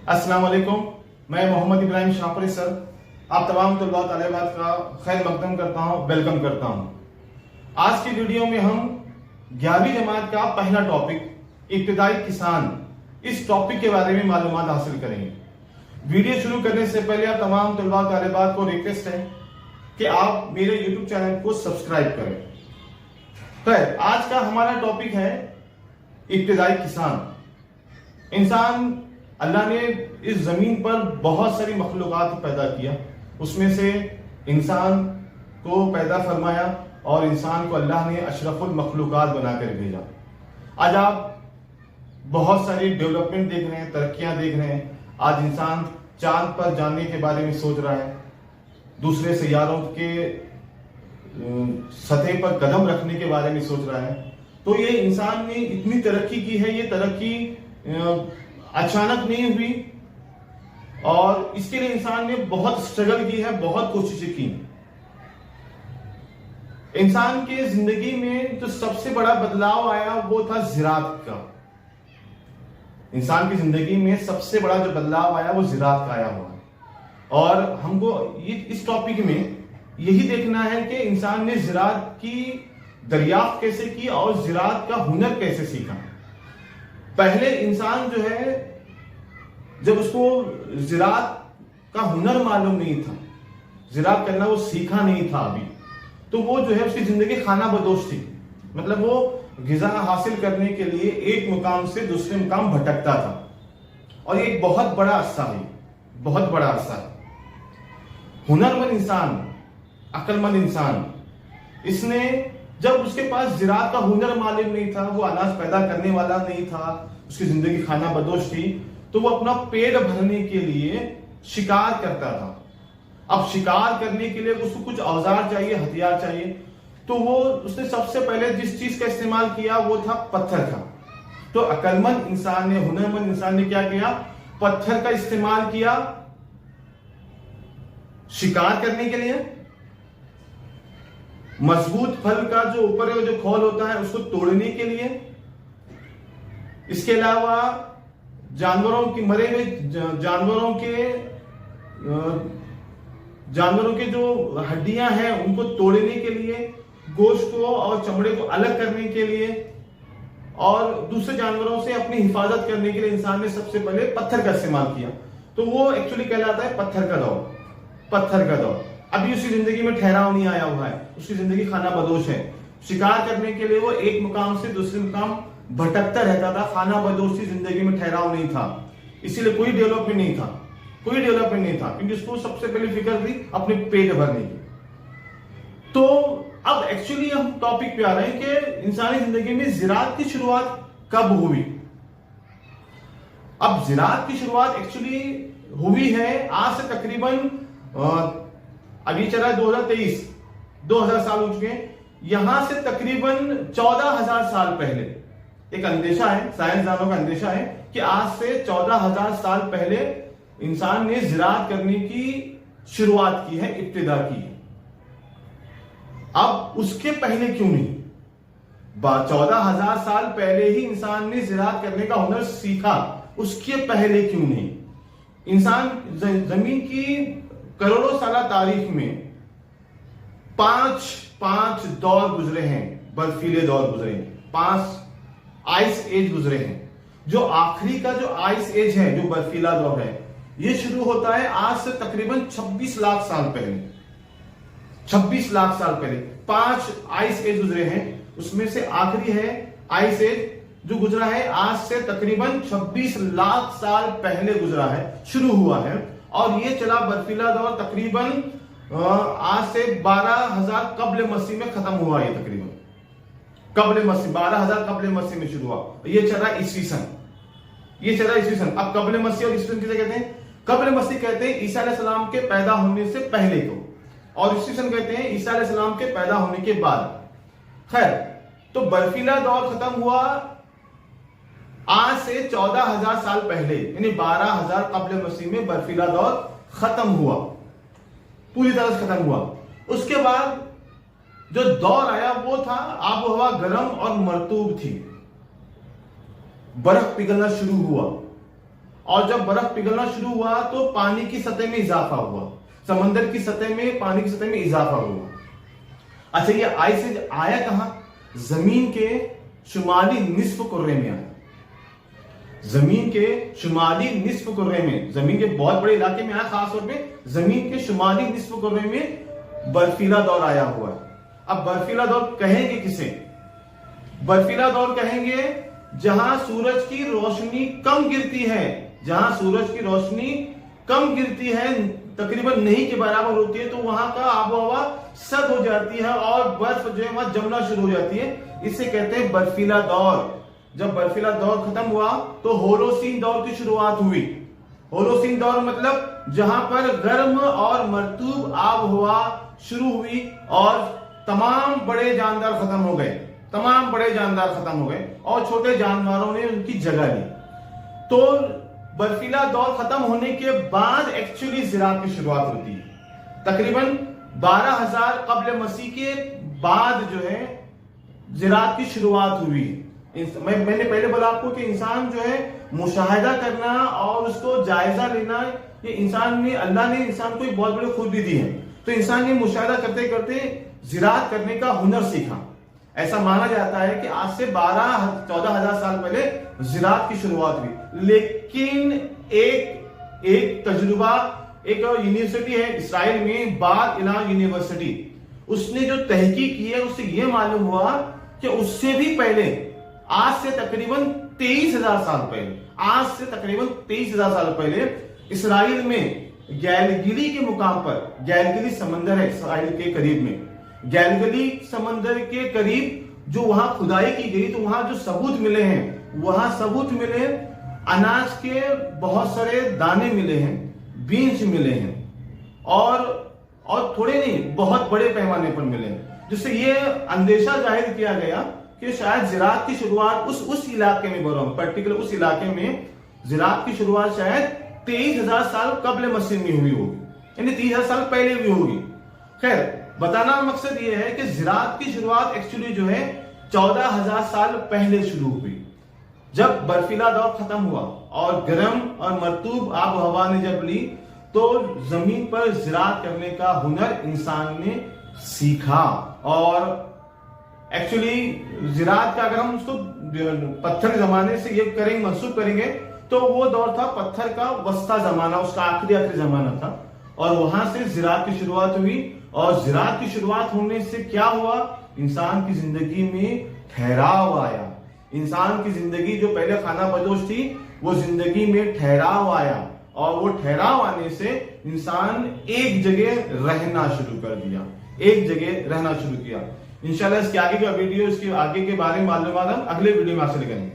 अस्सलाम वालेकुम। मैं मोहम्मद इब्राहिम शाहपुरी सर आप तमाम तलबा तालिबात का खैर मकदम करता हूँ, वेलकम करता हूँ। आज की वीडियो में हम 11वीं जमात का पहला टॉपिक इब्तिदाई किसान, इस टॉपिक के बारे में मालूमात हासिल करेंगे। वीडियो शुरू करने से पहले आप तमाम तलबा तालिबात को रिक्वेस्ट है कि आप मेरे यूट्यूब चैनल को सब्सक्राइब करें। खैर, आज का हमारा टॉपिक है इब्तिदाई किसान। इंसान, अल्लाह ने इस जमीन पर बहुत सारी मखलूक़ात पैदा किया, उसमें से इंसान को पैदा फरमाया और इंसान को अल्लाह ने अशरफुल मखलूक़ात बनाकर भेजा। आज आप बहुत सारी डेवलपमेंट देख रहे हैं, तरक्कियां देख रहे हैं। आज इंसान चांद पर जाने के बारे में सोच रहा है, दूसरे सैयारों के सतह पर कदम रखने के बारे में सोच रहा है। तो ये इंसान ने इतनी तरक्की की है, ये तरक्की अचानक नहीं हुई और इसके लिए इंसान ने बहुत स्ट्रगल की है, बहुत कोशिशें की। इंसान के जिंदगी में जो सबसे बड़ा बदलाव आया वो था ज़िराअत का। इंसान की जिंदगी में सबसे बड़ा जो बदलाव आया वो ज़िराअत का आया हुआ है। और हमको ये इस टॉपिक में यही देखना है कि इंसान ने ज़िराअत की दरियाफ्त कैसे की और ज़िराअत का हुनर कैसे सीखा। पहले इंसान जो है, जब उसको ज़िराअत का हुनर मालूम नहीं था, ज़िराअत करना वो सीखा नहीं था अभी, तो वो जो है उसकी जिंदगी खाना बदोश थी। मतलब वो ग़िज़ा हासिल करने के लिए एक मुकाम से दूसरे मुकाम भटकता था। और ये एक बहुत बड़ा अरसा है, बहुत बड़ा अरसा है। हुनरमंद इंसान, अक्लमंद इंसान, इसने जब उसके पास ज़िराअत का हुनर मालूम नहीं था, वो अनाज पैदा करने वाला नहीं था, उसकी जिंदगी खाना बदोश थी, तो वो अपना पेट भरने के लिए शिकार करता था। अब शिकार करने के लिए उसको कुछ औजार चाहिए, हथियार चाहिए, तो वो उसने सबसे पहले जिस चीज का इस्तेमाल किया वो था पत्थर का। तो अक्लमंद इंसान ने, हुनरमंद इंसान ने क्या किया? पत्थर का इस्तेमाल किया शिकार करने के लिए। मजबूत फल का जो ऊपर जो खोल होता है उसको तोड़ने के लिए। इसके अलावा जानवरों की, मरे हुए जानवरों के जो हड्डियां हैं उनको तोड़ने के लिए, गोश्त को और चमड़े को अलग करने के लिए और दूसरे जानवरों से अपनी हिफाजत करने के लिए इंसान ने सबसे पहले पत्थर का इस्तेमाल किया। तो वो एक्चुअली कहलाता है पत्थर का दौर। पत्थर का दौर अभी उसकी जिंदगी में ठहराव नहीं आया हुआ है, उसकी जिंदगी खाना बदोश है। शिकार करने के लिए वो एक मुकाम से दूसरे मुकाम भटकता रहता था, खाना बदोश की जिंदगी में ठहराव नहीं था, इसीलिए कोई डेवलपमेंट नहीं था, कोई डेवलपमेंट नहीं था, क्योंकि उसको सबसे पहले फिक्र थी अपने पेट भरने की। तो अब एक्चुअली हम टॉपिक पे आ रहे हैं कि इंसानी जिंदगी में ज़िराअत की शुरुआत कब हुई। अब ज़िराअत की शुरुआत एक्चुअली हुई है आज से तकरीबन, अभी चला 2023, 2000 साल हो चुके हैं, यहां से तकरीबन 14,000 साल पहले। एक अंदेशा है, साइंसदानों का अंदेशा है कि आज से 14,000 साल पहले इंसान ने ज़िराअत करने की शुरुआत की है, इब्तिदा की है। अब उसके पहले क्यों नहीं? 14,000 साल पहले ही इंसान ने ज़िराअत करने का हुनर सीखा, उसके पहले क्यों नहीं? इंसान जमीन की करोड़ों साल तारीख में पांच दौर गुजरे हैं, बर्फीले दौर गुजरे हैं, 5 आइस एज गुजरे हैं। जो आखिरी का जो आइस एज है, जो बर्फीला दौर है, ये शुरू होता है आज से तकरीबन 26 लाख साल पहले। 26 लाख साल पहले 5 आइस एज गुजरे हैं, उसमें से आखिरी है आइस एज जो गुजरा है आज से तकरीबन 26 लाख साल पहले गुजरा है, शुरू हुआ है। और ये चला बर्फीला दौर तकरीबन आज से 12,000 कब्ल मसीह में खत्म हुआ। ये तकरीबन कब्ल मसीह 12,000 कब्ल मसीह में शुरू हुआ। ये चला ईस्वी सन, ये चला ईस्वी सन। अब कब्ल मसीह और ईस्वी सन किसे कहते हैं? कब्ल मसीह कहते हैं ईसा अलैहिस्सलाम के पैदा होने से पहले को, और ईस्वी सन कहते हैं ईसा अलैहिस्सलाम के पैदा होने के बाद। खैर, तो बर्फीला दौर खत्म हुआ आज से 14,000 साल पहले, यानी 12,000 कब्ल मसीह में बर्फीला दौर खत्म हुआ, पूरी तरह से खत्म हुआ। उसके बाद जो दौर आया वो था आबो हवा गर्म और मरतूब थी, बर्फ पिघलना शुरू हुआ। और जब बर्फ पिघलना शुरू हुआ तो पानी की सतह में इजाफा हुआ, समंदर की सतह में पानी की सतह में इजाफा हुआ। अच्छा, ये आइस आया कहां? जमीन के शुमाली निस्फ कुर्रे में आया। जमीन के शुमाली निस्फ कुर्रे में, जमीन के बहुत बड़े इलाके में आया, खासतौर पे जमीन के शुमाली निस्फ कुर्रे में बर्फीला दौर आया हुआ है। अब बर्फीला दौर कहेंगे किसे? बर्फीला दौर कहेंगे जहां सूरज की रोशनी कम गिरती है, जहां सूरज की रोशनी कम गिरती है, तकरीबन नहीं के बराबर होती है, तो वहां का आबोहवा सर्द हो जाती है और बर्फ जो है वहां जमना शुरू हो जाती है। इसे कहते हैं बर्फीला दौर। जब बर्फीला दौर खत्म हुआ तो होलोसीन दौर की शुरुआत हुई। होलोसीन दौर मतलब जहां पर गर्म और मरतूब आबोहवा शुरू हुई और तमाम बड़े जानदार खत्म हो गए, तमाम बड़े जानदार खत्म हो गए और छोटे जानवरों ने उनकी जगह ली। तो बर्फीला दौर खत्म होने के बाद एक्चुअली ज़िराअत की शुरुआत होती है। तकरीबन 12,000 कब्ल मसीह के बाद जो है ज़िराअत की शुरुआत हुई। मैंने पहले बोला आपको कि इंसान जो है मुशाहिदा करना और उसको जायजा लेना, ये इंसान ने, अल्लाह ने इंसान को एक बहुत बड़ी खूबी दी है। तो इंसान ने मुशाहिदा करते करते ज़िराअत करने का हुनर सीखा। ऐसा माना जाता है कि आज से 14,000 साल पहले ज़िराअत की शुरुआत हुई। लेकिन एक तजुर्बा, एक यूनिवर्सिटी है इसराइल में, बार इलान यूनिवर्सिटी, उसने जो तहकीक की है उससे यह मालूम हुआ कि उससे भी पहले, आज से तकरीबन 23,000 साल पहले, आज से तकरीबन 23,000 साल पहले इसराइल में गैलगिली के मुकाम पर, गैलगिली समंदर है इसराइल के करीब में, गैलगिली समंदर के करीब जो वहां खुदाई की गई, तो वहां जो सबूत मिले हैं, वहां सबूत मिले अनाज के बहुत सारे दाने मिले हैं, बीज मिले हैं और थोड़े नहीं, बहुत बड़े पैमाने पर मिले हैं, जिससे यह अंदेशा जाहिर किया गया कि शायद ज़िराअत की शुरुआत उस इलाके में, बोल रहा हूं पर्टिकुलर उस इलाके में ज़िराअत की शुरुआत शायद 23,000 साल कब्ल मसीह में हुई होगी, यानी 30,000 साल पहले हुई होगी। खैर, बताना मकसद यह है कि ज़िराअत की शुरुआत एक्चुअली जो है 14,000 साल पहले शुरू हुई, जब बर्फीला दौर खत्म हुआ और गर्म और मरतूब आब हवा ने जब ली, तो जमीन पर ज़िराअत करने का हुनर इंसान ने सीखा। और एक्चुअली ज़िराअत का अगर हम उसको पत्थर जमाने से ये करेंगे, मंसूब करेंगे, तो वो दौर था पत्थर का वस्ता जमाना, उसका आखिरी जमाना था, और वहां से ज़िराअत की शुरुआत हुई। और ज़िराअत की शुरुआत होने से क्या हुआ? इंसान की जिंदगी में ठहराव आया। इंसान की जिंदगी जो पहले खाना बदोश थी, वो जिंदगी में ठहराव आया, और वो ठहराव आने से इंसान एक जगह रहना शुरू कर दिया, एक जगह रहना शुरू किया। इंशाल्लाह इसके आगे का वीडियो, इसके आगे के बारे में मालूमात हम अगले वीडियो में हासिल करेंगे।